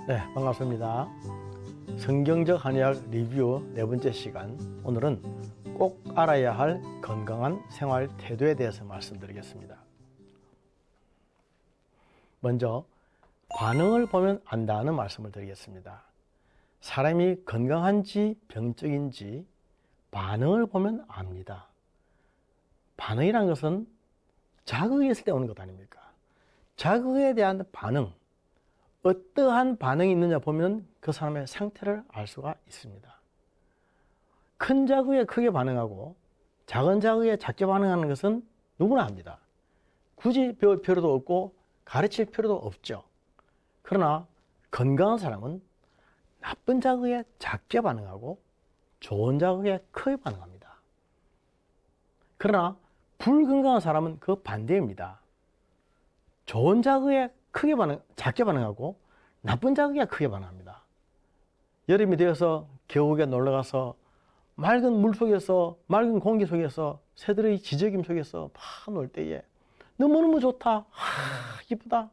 네, 반갑습니다. 성경적 한의학 리뷰 네 번째 시간, 오늘은 꼭 알아야 할 건강한 생활 태도에 대해서 말씀드리겠습니다. 먼저 반응을 보면 안다는 말씀을 드리겠습니다. 사람이 건강한지 병적인지 반응을 보면 압니다. 반응이란 것은 자극이 있을 때 오는 것 아닙니까? 자극에 대한 반응, 어떠한 반응이 있느냐 보면 그 사람의 상태를 알 수가 있습니다. 큰 자극에 크게 반응하고 작은 자극에 작게 반응하는 것은 누구나 합니다. 굳이 배울 필요도 없고 가르칠 필요도 없죠. 그러나 건강한 사람은 나쁜 자극에 작게 반응하고 좋은 자극에 크게 반응합니다. 그러나 불건강한 사람은 그 반대입니다. 좋은 자극에 작게 반응하고 나쁜 자극에 크게 반응합니다. 여름이 되어서 계곡에 놀러가서 맑은 물 속에서, 맑은 공기 속에서, 새들의 지저귐 속에서 막 놀 때에 너무너무 좋다, 기쁘다,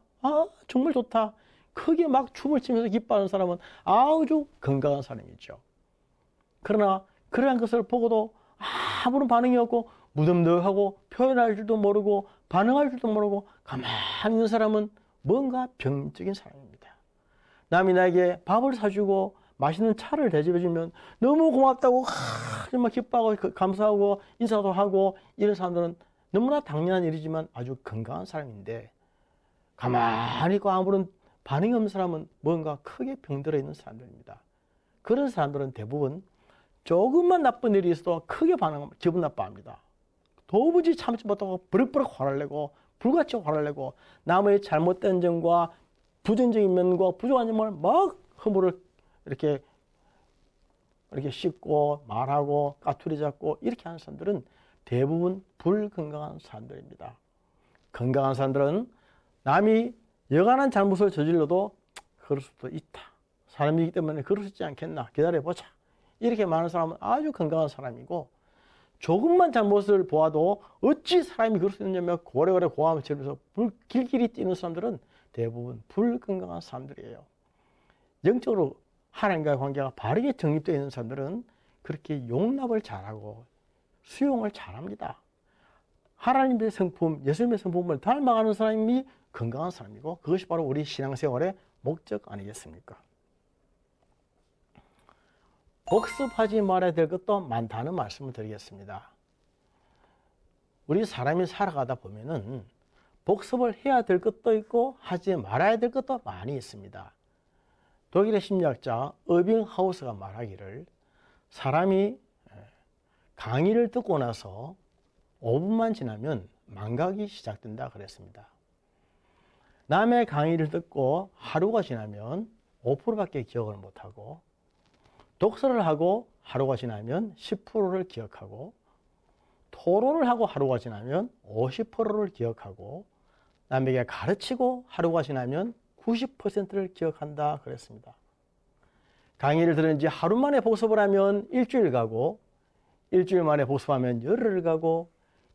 정말 좋다, 크게 막 춤을 추면서 기뻐하는 사람은 아주 건강한 사람이죠. 그러나 그러한 것을 보고도 아무런 반응이 없고 무덤덤하고 표현할 줄도 모르고 반응할 줄도 모르고 가만히 있는 사람은 뭔가 병적인 사람입니다. 남이 나에게 밥을 사주고 맛있는 차를 대접해주면 너무 고맙다고 정말 기뻐하고 감사하고 인사도 하고, 이런 사람들은 너무나 당연한 일이지만 아주 건강한 사람인데, 가만히 있고 아무런 반응이 없는 사람은 뭔가 크게 병들어 있는 사람들입니다. 그런 사람들은 대부분 조금만 나쁜 일이 있어도 크게 기분 나빠합니다. 도무지 참지 못하고 버럭버럭 화를 내고 불같이 화를 내고 남의 잘못된 점과 부정적인 면과 부족한 점을 막 허물을 이렇게 씹고 말하고 까투리 잡고 이렇게 하는 사람들은 대부분 불건강한 사람들입니다. 건강한 사람들은 남이 여간한 잘못을 저질러도 그럴 수도 있다, 사람이기 때문에 그럴 수 있지 않겠나, 기다려보자, 이렇게 말하는 사람은 아주 건강한 사람이고, 조금만 잘못을 보아도 어찌 사람이 그럴 수 있느냐며 고래고래 고함을 치면서 길길이 뛰는 사람들은 대부분 불건강한 사람들이에요. 영적으로 하나님과의 관계가 바르게 정립되어 있는 사람들은 그렇게 용납을 잘하고 수용을 잘합니다. 하나님의 성품, 예수님의 성품을 닮아가는 사람이 건강한 사람이고, 그것이 바로 우리 신앙생활의 목적 아니겠습니까? 복습하지 말아야 될 것도 많다는 말씀을 드리겠습니다. 우리 사람이 살아가다 보면은 복습을 해야 될 것도 있고 하지 말아야 될 것도 많이 있습니다. 독일의 심리학자 어빙하우스가 말하기를, 사람이 강의를 듣고 나서 5분만 지나면 망각이 시작된다 그랬습니다. 남의 강의를 듣고 하루가 지나면 5%밖에 기억을 못하고, 독서를 하고 하루가 지나면 10%를 기억하고, 토론을 하고 하루가 지나면 50%를 기억하고, 남에게 가르치고 하루가 지나면 90%를 기억한다 그랬습니다. 강의를 들은 지 하루 만에 복습을 하면 일주일 가고, 일주일 만에 복습하면 열흘을 가고,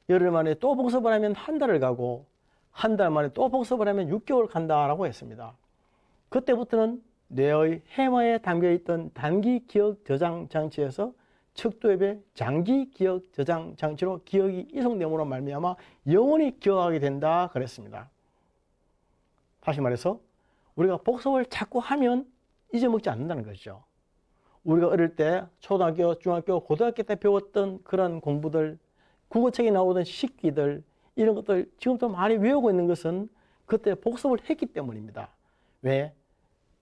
열흘 만에 또 복습을 하면 한 달을 가고, 한 달 만에 또 복습을 하면 6개월 간다라고 했습니다. 그때부터는 뇌의 해마에 담겨있던 단기 기억 저장 장치에서 척도엽의 장기 기억 저장 장치로 기억이 이송됨으로 말미암아 영원히 기억하게 된다 그랬습니다. 다시 말해서 우리가 복습을 자꾸 하면 잊어먹지 않는다는 것이죠. 우리가 어릴 때 초등학교, 중학교, 고등학교 때 배웠던 그런 공부들, 국어책에 나오던 식기들, 이런 것들 지금도 많이 외우고 있는 것은 그때 복습을 했기 때문입니다. 왜?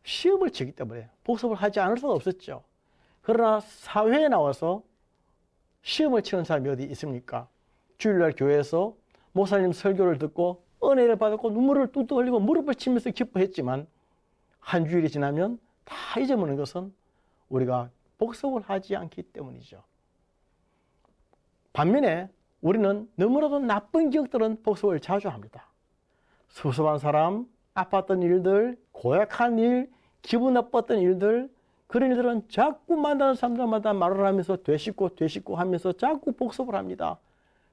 시험을 치기 때문에 복습을 하지 않을 수가 없었죠. 그러나 사회에 나와서 시험을 치는 사람이 어디 있습니까? 주일날 교회에서 목사님 설교를 듣고 은혜를 받았고 눈물을 뚝뚝 흘리고 무릎을 치면서 기뻐했지만, 한 주일이 지나면 다 잊어먹는 것은 우리가 복습을 하지 않기 때문이죠. 반면에 우리는 너무나도 나쁜 기억들은 복습을 자주 합니다. 섭섭한 사람, 아팠던 일들, 고약한 일, 기분 나빴던 일들, 그런 일들은 자꾸 만나는 사람들마다 말을 하면서 되씹고 하면서 자꾸 복습을 합니다.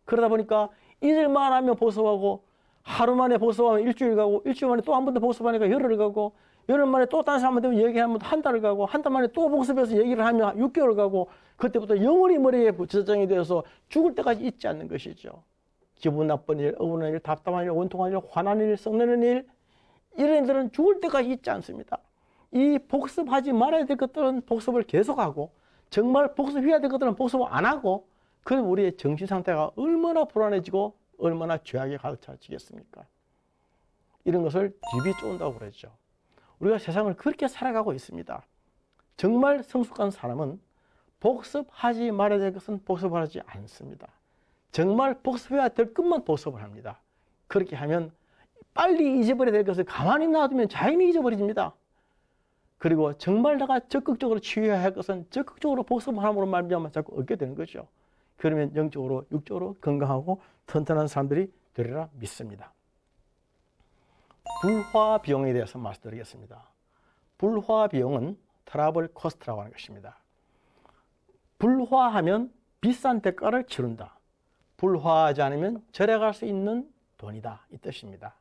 그러다 보니까 잊을만 하면 복습하고, 하루 만에 복습하면 일주일 가고, 일주일 만에 또 한 번 더 복습하니까 열흘 가고, 열흘 만에 또 다른 사람한테 얘기하면 한 달을 가고, 한 달 만에 또 복습해서 얘기를 하면 6개월 가고, 그때부터 영원히 머리에 저장이 되어서 죽을 때까지 잊지 않는 것이죠. 기분 나쁜 일, 억울한 일, 답답한 일, 원통한 일, 화나는 일, 썩내는 일, 이런 일들은 죽을 때까지 잊지 않습니다. 이 복습하지 말아야 될 것들은 복습을 계속하고, 정말 복습해야 될 것들은 복습을 안 하고, 그럼 우리의 정신 상태가 얼마나 불안해지고 얼마나 죄악에 가득 차지겠습니까? 이런 것을 뒤비 쫓는다고 그러죠. 우리가 세상을 그렇게 살아가고 있습니다. 정말 성숙한 사람은 복습하지 말아야 될 것은 복습을 하지 않습니다. 정말 복습해야 될 것만 복습을 합니다. 그렇게 하면 빨리 잊어버려야 될 것을 가만히 놔두면 자연히 잊어버립니다. 그리고 정말 내가 적극적으로 취해야 할 것은 적극적으로 복습함으로 말미암아 자꾸 얻게 되는 거죠. 그러면 영적으로 육적으로 건강하고 튼튼한 사람들이 되리라 믿습니다. 불화 비용에 대해서 말씀드리겠습니다. 불화 비용은 트러블 코스트라고 하는 것입니다. 불화하면 비싼 대가를 치른다. 불화하지 않으면 절약할 수 있는 돈이다. 이 뜻입니다.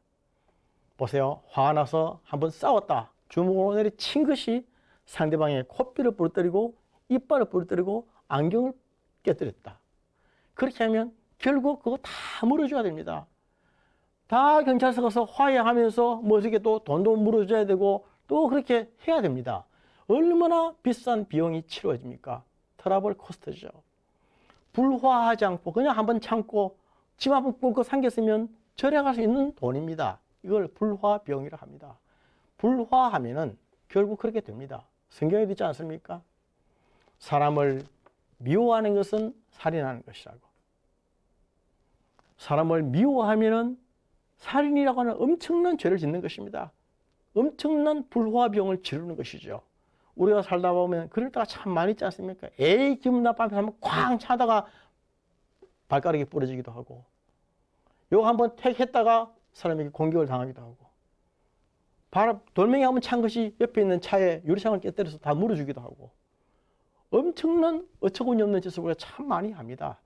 보세요. 화나서 한번 싸웠다. 주먹으로 내리 친 것이 상대방의 코피를 부러뜨리고 이빨을 부러뜨리고 안경을 깨뜨렸다. 그렇게 하면 결국 그거 다 물어줘야 됩니다. 다 경찰서 가서 화해하면서 뭐 어떻게 또 돈도 물어줘야 되고 또 그렇게 해야 됩니다. 얼마나 비싼 비용이 치러집니까? 트러블 코스트죠. 불화하지 않고 그냥 한번 참고 집 한번 꿀꺽 삼겼으면 절약할 수 있는 돈입니다. 이걸 불화 비용이라 합니다. 불화하면은 결국 그렇게 됩니다. 성경에 있지 않습니까? 사람을 미워하는 것은 살인하는 것이라고. 사람을 미워하면은 살인이라고 하는 엄청난 죄를 짓는 것입니다. 엄청난 불화 비용을 치르는 것이죠. 우리가 살다 보면 그럴 때가 참 많이 있지 않습니까? 에이 기분 나빠서 한번 쾅 차다가 발가락이 부러지기도 하고, 요거 한번 택 했다가 사람에게 공격을 당하기도 하고, 돌멩이 한번 찬 것이 옆에 있는 차에 유리창을 깨뜨려서 다 물어주기도 하고, 엄청난 어처구니 없는 짓을 우리가 참 많이 합니다.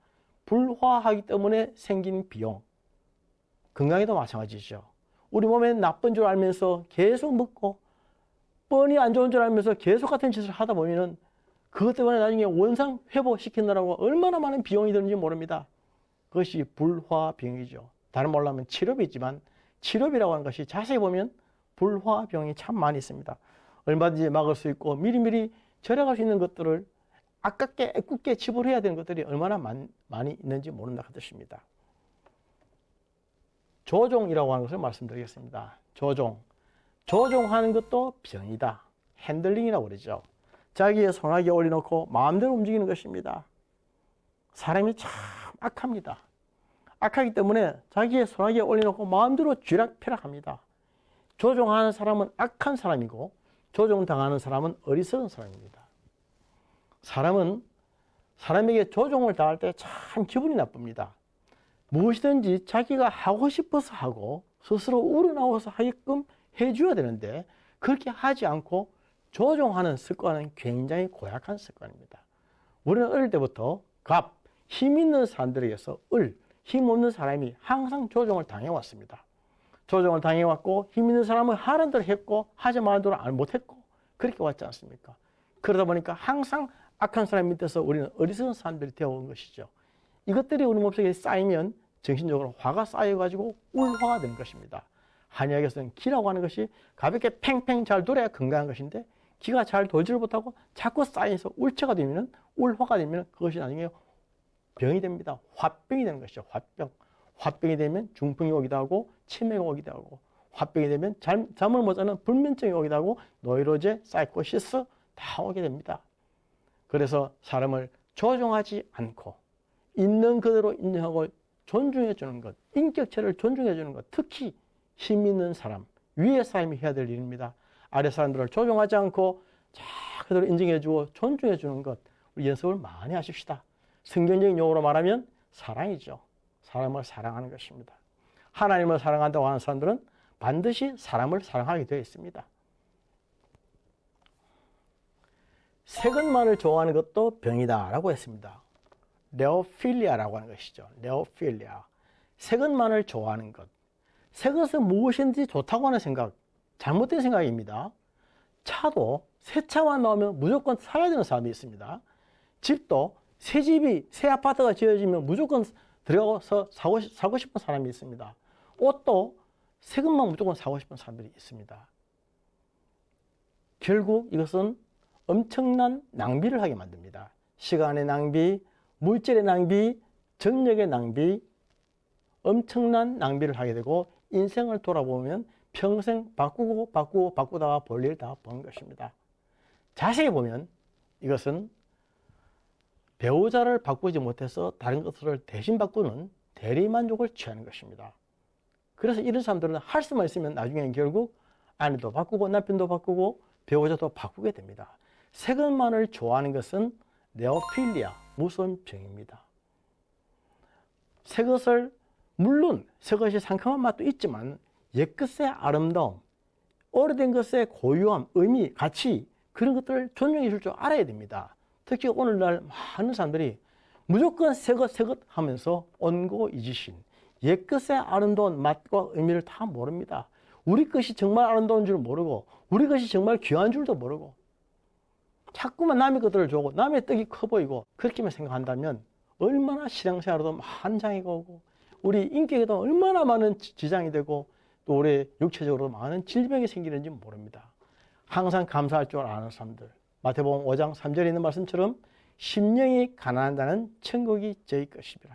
불화하기 때문에 생긴 비용. 건강에도 마찬가지죠. 우리 몸에 나쁜 줄 알면서 계속 먹고 뻔히 안 좋은 줄 알면서 계속 같은 짓을 하다 보면은 그것 때문에 나중에 원상 회복시키느라고 얼마나 많은 비용이 드는지 모릅니다. 그것이 불화 비용이죠. 다른 말로 하면 치료비지만 치료비라고 하는 것이 자세히 보면 불화 비용이 참 많이 있습니다. 얼마든지 막을 수 있고 미리미리 절약할 수 있는 것들을 아깝게 애꿎게 지불해야 되는 것들이 얼마나 많이 있는지 모른다 그 뜻입니다. 조종이라고 하는 것을 말씀드리겠습니다. 조종하는 것도 병이다. 핸들링이라고 그러죠. 자기의 손아귀에 올려놓고 마음대로 움직이는 것입니다. 사람이 참 악합니다. 악하기 때문에 자기의 손아귀에 올려놓고 마음대로 쥐락펴락합니다. 조종하는 사람은 악한 사람이고 조종당하는 사람은 어리석은 사람입니다. 사람은 사람에게 조종을 당할 때 참 기분이 나쁩니다. 무엇이든지 자기가 하고 싶어서 하고 스스로 우러나와서 하게끔 해줘야 되는데 그렇게 하지 않고 조종하는 습관은 굉장히 고약한 습관입니다. 우리는 어릴 때부터 힘 있는 사람들에게서 힘 없는 사람이 항상 조종을 당해왔습니다. 조종을 당해왔고 힘 있는 사람은 하는 대로 했고 하지 말는 대로 못했고 그렇게 왔지 않습니까? 그러다 보니까 항상 악한 사람 밑에서 우리는 어리석은 사람들이 되어온 것이죠. 이것들이 우리 몸속에 쌓이면 정신적으로 화가 쌓여가지고 울화가 되는 것입니다. 한의학에서는 기라고 하는 것이 가볍게 팽팽 잘 돌아야 건강한 것인데 기가 잘 돌지를 못하고 자꾸 쌓여서 울체가 되면 울화가 되면 그것이 나중에 병이 됩니다. 화병이 되는 것이죠. 화병이 되면 중풍이 오기도 하고 치매가 오기도 하고 화병이 되면 잠을 못 자는 불면증이 오기도 하고 노이로제, 사이코시스 다 오게 됩니다. 그래서 사람을 조종하지 않고 있는 그대로 인정하고 존중해 주는 것, 인격체를 존중해 주는 것, 특히 힘 있는 사람, 위의 사람이 해야 될 일입니다. 아래 사람들을 조종하지 않고 자 그대로 인정해 주고 존중해 주는 것, 우리 연습을 많이 하십시다. 성경적인 용어로 말하면 사랑이죠. 사람을 사랑하는 것입니다. 하나님을 사랑한다고 하는 사람들은 반드시 사람을 사랑하게 되어 있습니다. 새 것만을 좋아하는 것도 병이다라고 했습니다. 네오필리아라고 하는 것이죠. 네오필리아. 새 것만을 좋아하는 것. 새 것은 무엇인지 좋다고 하는 생각, 잘못된 생각입니다. 차도 새 차만 나오면 무조건 사야 되는 사람이 있습니다. 집도 새 집이, 새 아파트가 지어지면 무조건 들어가서 사고 싶은 사람이 있습니다. 옷도 새 것만 무조건 사고 싶은 사람들이 있습니다. 결국 이것은 엄청난 낭비를 하게 만듭니다. 시간의 낭비, 물질의 낭비, 정력의 낭비, 엄청난 낭비를 하게 되고 인생을 돌아보면 평생 바꾸다가 볼일 다 본 것입니다. 자세히 보면 이것은 배우자를 바꾸지 못해서 다른 것을 대신 바꾸는 대리만족을 취하는 것입니다. 그래서 이런 사람들은 할 수만 있으면 나중에 결국 아내도 바꾸고 남편도 바꾸고 배우자도 바꾸게 됩니다. 새 것만을 좋아하는 것은 네오필리아, 무서운 병입니다. 새 것을, 물론 새 것이 상큼한 맛도 있지만 옛것의 아름다움, 오래된 것의 고유함, 의미, 가치, 그런 것들을 존중해 줄 줄 알아야 됩니다. 특히 오늘날 많은 사람들이 무조건 새 것 하면서 온고이지신, 옛것의 아름다운 맛과 의미를 다 모릅니다. 우리 것이 정말 아름다운 줄 모르고 우리 것이 정말 귀한 줄도 모르고 자꾸만 남의 것들을 주고 남의 떡이 커 보이고 그렇게만 생각한다면 얼마나 신앙생활에도 만장이가 오고 우리 인격에도 얼마나 많은 지장이 되고 또 우리 육체적으로 많은 질병이 생기는지 모릅니다. 항상 감사할 줄 아는 사람들, 마태복음 5장 3절에 있는 말씀처럼 심령이 가난한 천국이 저희 것이라.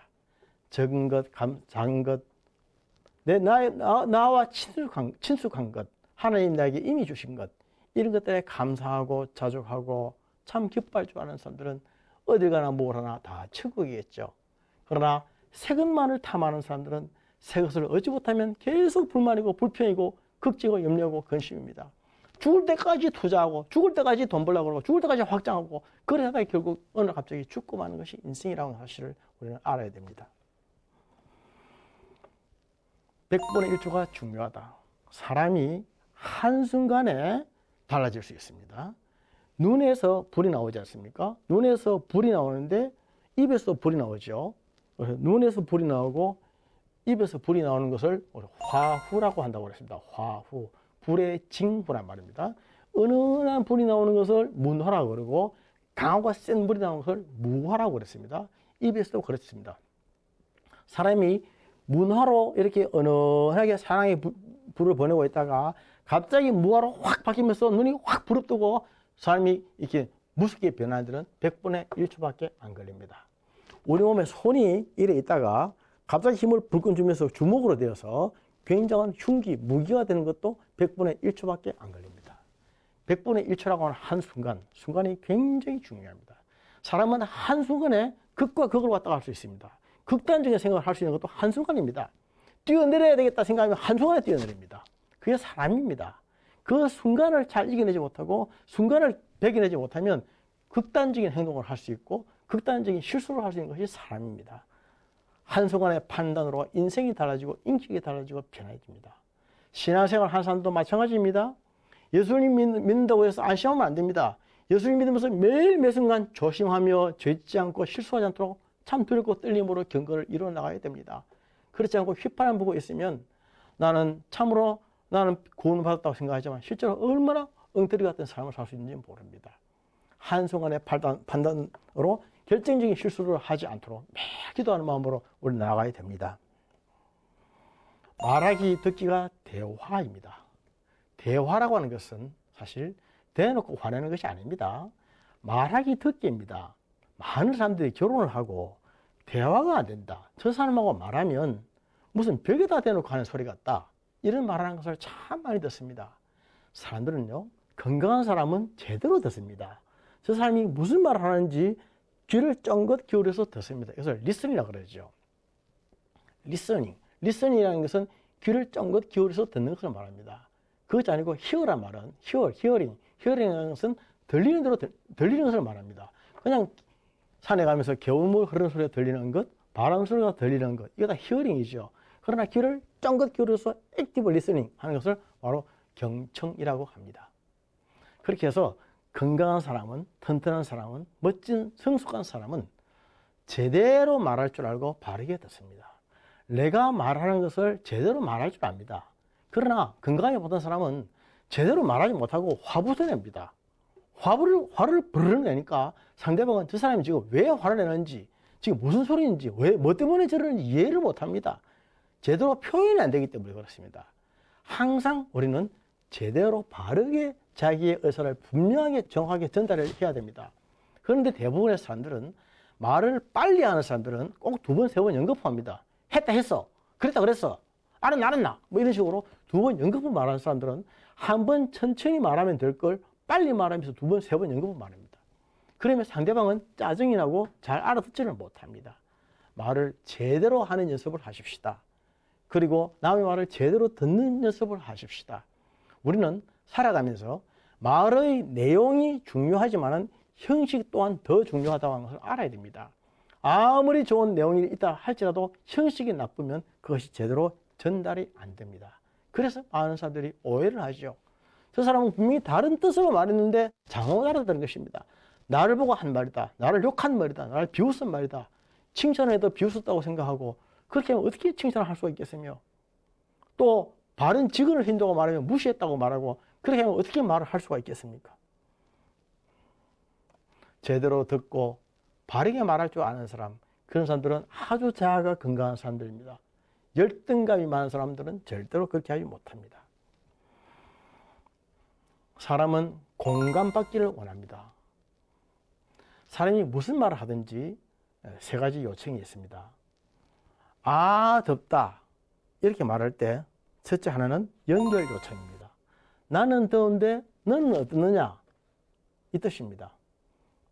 적은 것, 작은 것, 나와 친숙한 것, 하나님 나에게 이미 주신 것, 이런 것들에 감사하고 자족하고 참 기뻐할 줄 아는 사람들은 어딜 가나 뭘 하나 다 천국이겠죠. 그러나 새 것만을 탐하는 사람들은 새 것을 얻지 못하면 계속 불만이고 불평이고 걱정이고 염려하고 근심입니다. 죽을 때까지 투자하고 죽을 때까지 돈 벌려고 그러고 죽을 때까지 확장하고 그러다가 결국 어느 날 갑자기 죽고 마는 것이 인생이라는 사실을 우리는 알아야 됩니다. 100분의 1초가 중요하다. 사람이 한순간에 달라질 수 있습니다. 눈에서 불이 나오지 않습니까? 눈에서 불이 나오는데 입에서 불이 나오죠. 그래서 눈에서 불이 나오고 입에서 불이 나오는 것을 화후라고 한다고 그랬습니다. 화후. 불의 징후란 말입니다. 은은한 불이 나오는 것을 문화라고 그러고 강하고 센 불이 나오는 것을 무화라고 그랬습니다. 입에서도 그렇습니다. 사람이 문화로 이렇게 은은하게 사랑의 불을 보내고 있다가 갑자기 무화로 확 바뀌면서 눈이 확 부릅뜨고 사람이 이렇게 무섭게 변하는 데는 100분의 1초밖에 안 걸립니다. 우리 몸에 손이 이래 있다가 갑자기 힘을 불끈 주면서 주먹으로 되어서 굉장한 흉기, 무기가 되는 것도 100분의 1초밖에 안 걸립니다. 100분의 1초라고 하는 한순간, 순간이 굉장히 중요합니다. 사람은 한순간에 극과 극을 왔다 갈 수 있습니다. 극단적인 생각을 할 수 있는 것도 한순간입니다. 뛰어내려야 되겠다 생각하면 한순간에 뛰어내립니다. 그게 사람입니다. 그 순간을 잘 이겨내지 못하고 순간을 배겨내지 못하면 극단적인 행동을 할 수 있고 극단적인 실수를 할 수 있는 것이 사람입니다. 한순간의 판단으로 인생이 달라지고 인격이 달라지고 변해집니다. 신앙생활 하는 사람도 마찬가지입니다. 예수님 믿는다고 해서 안심하면 안 됩니다. 예수님 믿으면서 매일 매순간 조심하며 죄짓지 않고 실수하지 않도록 참 두렵고 떨림으로 경건을 이루어 나가야 됩니다. 그렇지 않고 휘파람 보고 있으면 나는 참으로 나는 구원을 받았다고 생각하지만 실제로 얼마나 엉터리 같은 삶을 살 수 있는지 모릅니다. 한순간의 판단으로 결정적인 실수를 하지 않도록 매일 기도하는 마음으로 우리 나아가야 됩니다. 말하기 듣기가 대화입니다. 대화라고 하는 것은 사실 대놓고 화내는 것이 아닙니다. 말하기 듣기입니다. 많은 사람들이 결혼을 하고 대화가 안 된다. 저 사람하고 말하면 무슨 벽에다 대놓고 하는 소리 같다. 이런 말하는 것을 참 많이 듣습니다. 사람들은요, 건강한 사람은 제대로 듣습니다. 저 사람이 무슨 말을 하는지 귀를 쫑긋 기울여서 듣습니다. 그래서 리스닝이라고 그러죠. 리스닝이라는 것은 귀를 쫑긋 기울여서 듣는 것을 말합니다. 그것이 아니고 hear란 말은 hearing이라는 것은 들리는 대로 들리는 것을 말합니다. 그냥 산에 가면서 겨울물 흐르는 소리가 들리는 것, 바람 소리가 들리는 것, 이거 다 hearing이죠. 그러나 귀를 쫑긋 기울여서 액티브 리스닝 하는 것을 바로 경청이라고 합니다. 그렇게 해서 건강한 사람은, 튼튼한 사람은, 멋진 성숙한 사람은 제대로 말할 줄 알고 바르게 듣습니다. 내가 말하는 것을 제대로 말할 줄 압니다. 그러나 건강하지 못한 사람은 제대로 말하지 못하고 화부터 냅니다. 화를 부르르 내니까 상대방은 저 사람이 지금 왜 화를 내는지, 지금 무슨 소리인지, 뭐 때문에 저러는지 이해를 못합니다. 제대로 표현이 안 되기 때문에 그렇습니다. 항상 우리는 제대로 바르게 자기의 의사를 분명하게 정확하게 전달을 해야 됩니다. 그런데 대부분의 사람들은 말을 빨리 하는 사람들은 꼭 2번, 3번 연거푸합니다. 했다 했어. 그랬다 그랬어. 알았나 알았나. 뭐 이런 식으로 2번 연거푸 말하는 사람들은 한 번 천천히 말하면 될 걸 빨리 말하면서 2번, 3번 연거푸 말합니다. 그러면 상대방은 짜증이 나고 잘 알아듣지를 못합니다. 말을 제대로 하는 연습을 하십시다. 그리고 남의 말을 제대로 듣는 연습을 하십시다. 우리는 살아가면서 말의 내용이 중요하지만 형식 또한 더 중요하다는 것을 알아야 됩니다. 아무리 좋은 내용이 있다 할지라도 형식이 나쁘면 그것이 제대로 전달이 안 됩니다. 그래서 많은 사람들이 오해를 하죠. 저 사람은 분명히 다른 뜻으로 말했는데 잘못 알아듣는 것입니다. 나를 보고 한 말이다. 나를 욕한 말이다. 나를 비웃은 말이다. 칭찬을 해도 비웃었다고 생각하고 그렇게 하면 어떻게 칭찬을 할 수가 있겠으며 또 바른 직언을 한다고 말하면 무시했다고 말하고 그렇게 하면 어떻게 말을 할 수가 있겠습니까? 제대로 듣고 바르게 말할 줄 아는 사람, 그런 사람들은 아주 자아가 건강한 사람들입니다. 열등감이 많은 사람들은 절대로 그렇게 하지 못합니다. 사람은 공감받기를 원합니다. 사람이 무슨 말을 하든지 3가지 요청이 있습니다. 아, 덥다. 이렇게 말할 때 첫째 하나는 연결 요청입니다. 나는 더운데 너는 어떠느냐? 이 뜻입니다.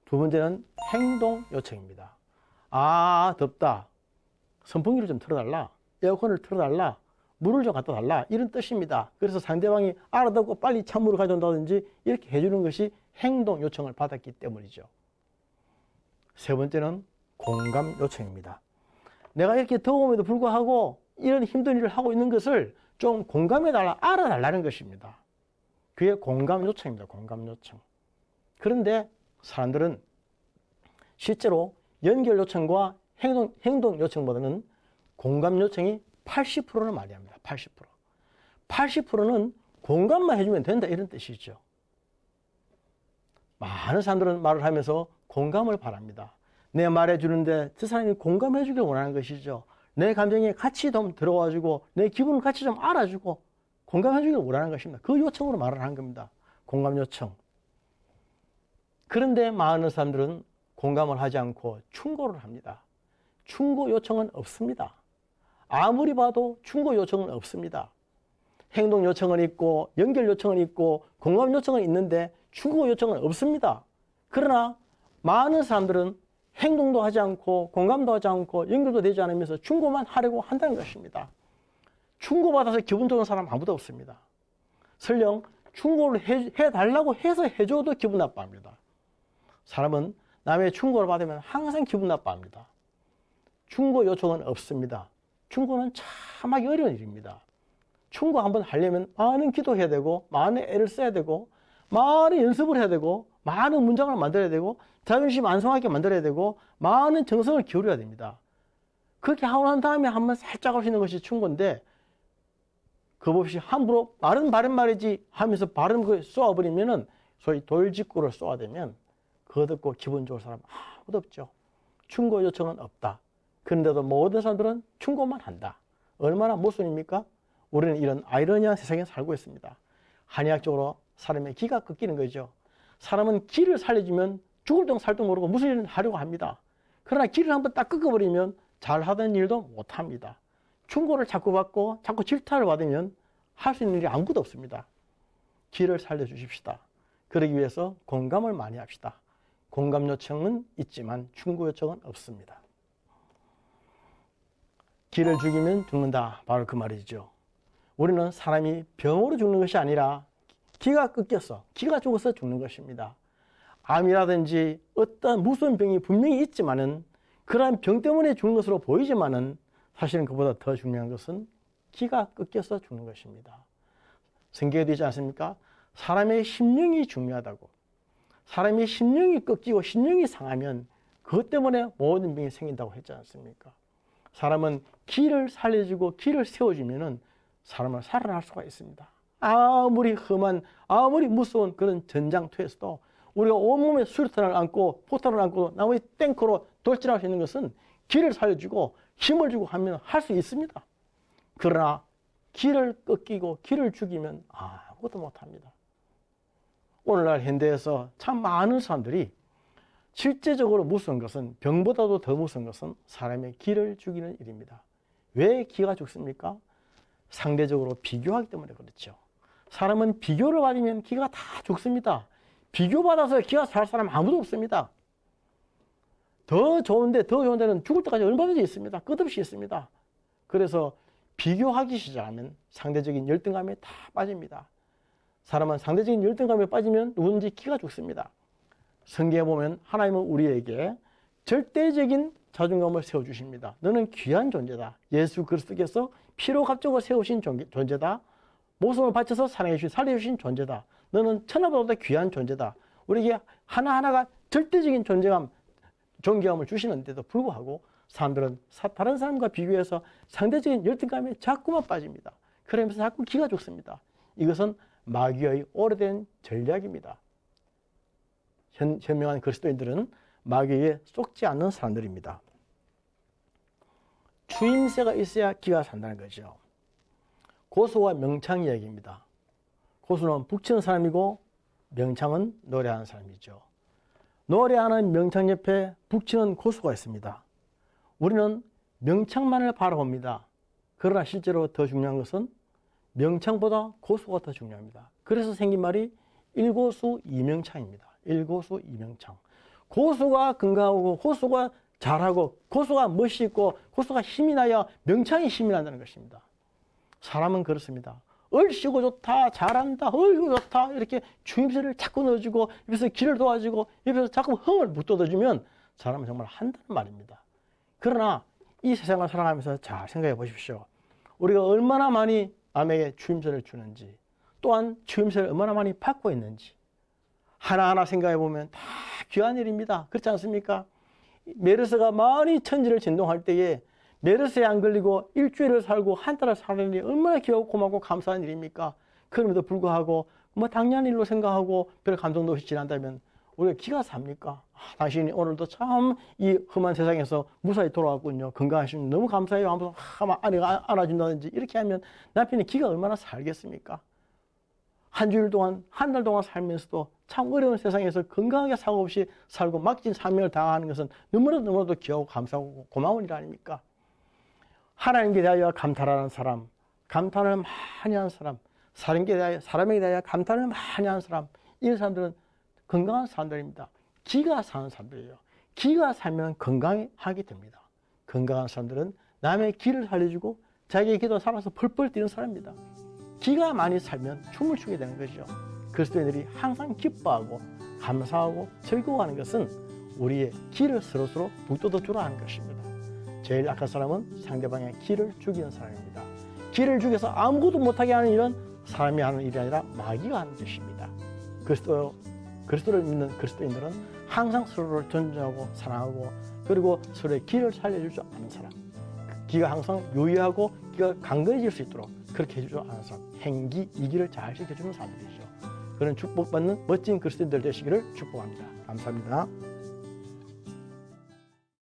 2번째는 행동 요청입니다. 아, 덥다. 선풍기를 좀 틀어달라. 에어컨을 틀어달라. 물을 좀 갖다 달라. 이런 뜻입니다. 그래서 상대방이 알아듣고 빨리 찬물을 가져온다든지 이렇게 해주는 것이 행동 요청을 받았기 때문이죠. 3번째는 공감 요청입니다. 내가 이렇게 더움에도 불구하고 이런 힘든 일을 하고 있는 것을 좀 공감해달라, 알아달라는 것입니다. 그게 공감 요청입니다. 공감 요청. 그런데 사람들은 실제로 연결 요청과 행동 요청보다는 공감 요청이 80%를 많이 합니다. 80%. 80%는 공감만 해주면 된다 이런 뜻이죠. 많은 사람들은 말을 하면서 공감을 바랍니다. 내 말해주는데 저 사람이 공감해주길 원하는 것이죠. 내 감정에 같이 좀 들어와주고 내 기분을 같이 좀 알아주고 공감해주길 원하는 것입니다. 그 요청으로 말을 하는 겁니다. 공감 요청. 그런데 많은 사람들은 공감을 하지 않고 충고를 합니다. 충고 요청은 없습니다. 아무리 봐도 충고 요청은 없습니다. 행동 요청은 있고 연결 요청은 있고 공감 요청은 있는데 충고 요청은 없습니다. 그러나 많은 사람들은 행동도 하지 않고 공감도 하지 않고 연결도 되지 않으면서 충고만 하려고 한다는 것입니다. 충고받아서 기분 좋은 사람 아무도 없습니다. 설령 충고를 해달라고 해서 해줘도 기분 나빠합니다. 사람은 남의 충고를 받으면 항상 기분 나빠합니다. 충고 요청은 없습니다. 충고는 참 하기 어려운 일입니다. 충고 한번 하려면 많은 기도해야 되고 많은 애를 써야 되고 많은 연습을 해야 되고 많은 문장을 만들어야 되고 자존심 안성하게 만들어야 되고 많은 정성을 기울여야 됩니다. 그렇게 하고 난 다음에 한번 살짝 하시는 것이 충고인데 그것 없이 함부로 바른 말이지 하면서 바른 거 쏘아버리면은 소위 돌직구를 쏘아대면 그거 듣고 기분 좋을 사람 아무도 없죠. 충고 요청은 없다. 그런데도 모든 사람들은 충고만 한다. 얼마나 모순입니까? 우리는 이런 아이러니한 세상에 살고 있습니다. 한의학적으로 사람의 기가 꺾이는 거죠. 사람은 기를 살려주면 죽을 둥 살도 모르고 무슨 일을 하려고 합니다. 그러나 기를 한번 딱 꺾어버리면 잘하던 일도 못합니다. 충고를 자꾸 받고 자꾸 질타를 받으면 할 수 있는 일이 아무것도 없습니다. 기를 살려주십시다. 그러기 위해서 공감을 많이 합시다. 공감 요청은 있지만 충고 요청은 없습니다. 기를 죽이면 죽는다. 바로 그 말이죠. 우리는 사람이 병으로 죽는 것이 아니라 기가 꺾여서 기가 죽어서 죽는 것입니다. 암이라든지 어떤 무슨 병이 분명히 있지만은 그러한 병 때문에 죽는 것으로 보이지만은 사실은 그보다 더 중요한 것은 기가 꺾여서 죽는 것입니다. 성경에 되지 않습니까? 사람의 심령이 중요하다고. 사람의 심령이 꺾이고 심령이 상하면 그것 때문에 모든 병이 생긴다고 했지 않습니까? 사람은 기를 살려주고 기를 세워주면은 사람은 살아날 수가 있습니다. 아무리 험한, 아무리 무서운 그런 전장터에서도 우리가 온몸에 수류탄을 안고 포탄을 안고 나무의 탱크로 돌진할 수 있는 것은 기를 살려주고 힘을 주고 하면 할 수 있습니다. 그러나 기를 꺾이고 기를 죽이면 아무것도 못합니다. 오늘날 현대에서 참 많은 사람들이 실제적으로 무서운 것은, 병보다도 더 무서운 것은 사람의 기를 죽이는 일입니다. 왜 기가 죽습니까? 상대적으로 비교하기 때문에 그렇죠. 사람은 비교를 받으면 기가 다 죽습니다. 비교받아서 기가 살 사람 아무도 없습니다. 더 좋은 데는 죽을 때까지 얼마든지 있습니다. 끝없이 있습니다. 그래서 비교하기 시작하면 상대적인 열등감에 다 빠집니다. 사람은 상대적인 열등감에 빠지면 누구든지 기가 죽습니다. 성경에 보면 하나님은 우리에게 절대적인 자존감을 세워주십니다. 너는 귀한 존재다. 예수 그리스도께서 피로 값주고 세우신 존재다. 목숨을 바쳐서 사랑해 주신, 살려주신 존재다. 너는 천하보다 귀한 존재다. 우리에게 하나하나가 절대적인 존재감, 존귀함을 주시는데도 불구하고 사람들은 다른 사람과 비교해서 상대적인 열등감에 자꾸만 빠집니다. 그러면서 자꾸 기가 죽습니다. 이것은 마귀의 오래된 전략입니다. 현명한 그리스도인들은 마귀에 쏙지 않는 사람들입니다. 추임새가 있어야 기가 산다는 거죠. 고수와 명창 이야기입니다. 고수는 북치는 사람이고 명창은 노래하는 사람이죠. 노래하는 명창 옆에 북치는 고수가 있습니다. 우리는 명창만을 바라봅니다. 그러나 실제로 더 중요한 것은 명창보다 고수가 더 중요합니다. 그래서 생긴 말이 일고수 이명창입니다. 일고수 이명창. 고수가 건강하고 고수가 잘하고 고수가 멋있고 고수가 힘이 나야 명창이 힘이 난다는 것입니다. 사람은 그렇습니다. 얼씨구 좋다, 잘한다, 얼씨구 좋다 이렇게 주임새를 자꾸 넣어주고 옆에서 길을 도와주고 옆에서 자꾸 흥을 묻어주면 사람은 정말 한다는 말입니다. 그러나 이 세상을 살아가면서 잘 생각해 보십시오. 우리가 얼마나 많이 남에게 주임새를 주는지, 또한 주임새를 얼마나 많이 받고 있는지 하나하나 생각해 보면 다 귀한 일입니다. 그렇지 않습니까? 메르스가 많이 천지를 진동할 때에 메르스에 안 걸리고 일주일을 살고 한 달을 사는 일이 얼마나 귀하고 고맙고 감사한 일입니까? 그럼에도 불구하고 뭐 당연한 일로 생각하고 별 감동도 없이 지난다면 우리가 기가 삽니까? 당신이 오늘도 참 이 험한 세상에서 무사히 돌아왔군요. 건강하시면 너무 감사해요. 하면서 아내가 안아준다든지 이렇게 하면 남편이 기가 얼마나 살겠습니까? 한 주일 동안, 한 달 동안 살면서도 참 어려운 세상에서 건강하게 사고 없이 살고 맡긴 사명을 다하는 것은 너무나도 귀하고 감사하고 고마운 일 아닙니까? 하나님께 대하여 감탄하는 사람, 감탄을 많이 하는 사람, 사람에게 대하여 감탄을 많이 하는 사람, 이런 사람들은 건강한 사람들입니다. 기가 사는 사람들이에요. 기가 살면 건강하게 됩니다. 건강한 사람들은 남의 기를 살려주고 자기의 기도 살아서 펄펄 뛰는 사람입니다. 기가 많이 살면 춤을 추게 되는 것이죠. 그리스도인들이 항상 기뻐하고 감사하고 즐거워하는 것은 우리의 기를 서로서로 북돋워주라 하는 것입니다. 제일 약한 사람은 상대방의 기를 죽이는 사람입니다. 기를 죽여서 아무것도 못하게 하는 일은 사람이 하는 일이 아니라 마귀가 하는 짓입니다. 그리스도를 믿는 그리스도인들은 항상 서로를 존중하고 사랑하고 그리고 서로의 기를 살려줄 줄 아는 사람, 기가 항상 유의하고 기가 강건해질 수 있도록 그렇게 해줄 줄 아는 사람, 행기, 이기를 잘 지켜주는 사람들이죠. 그런 축복받는 멋진 그리스도인들 되시기를 축복합니다. 감사합니다.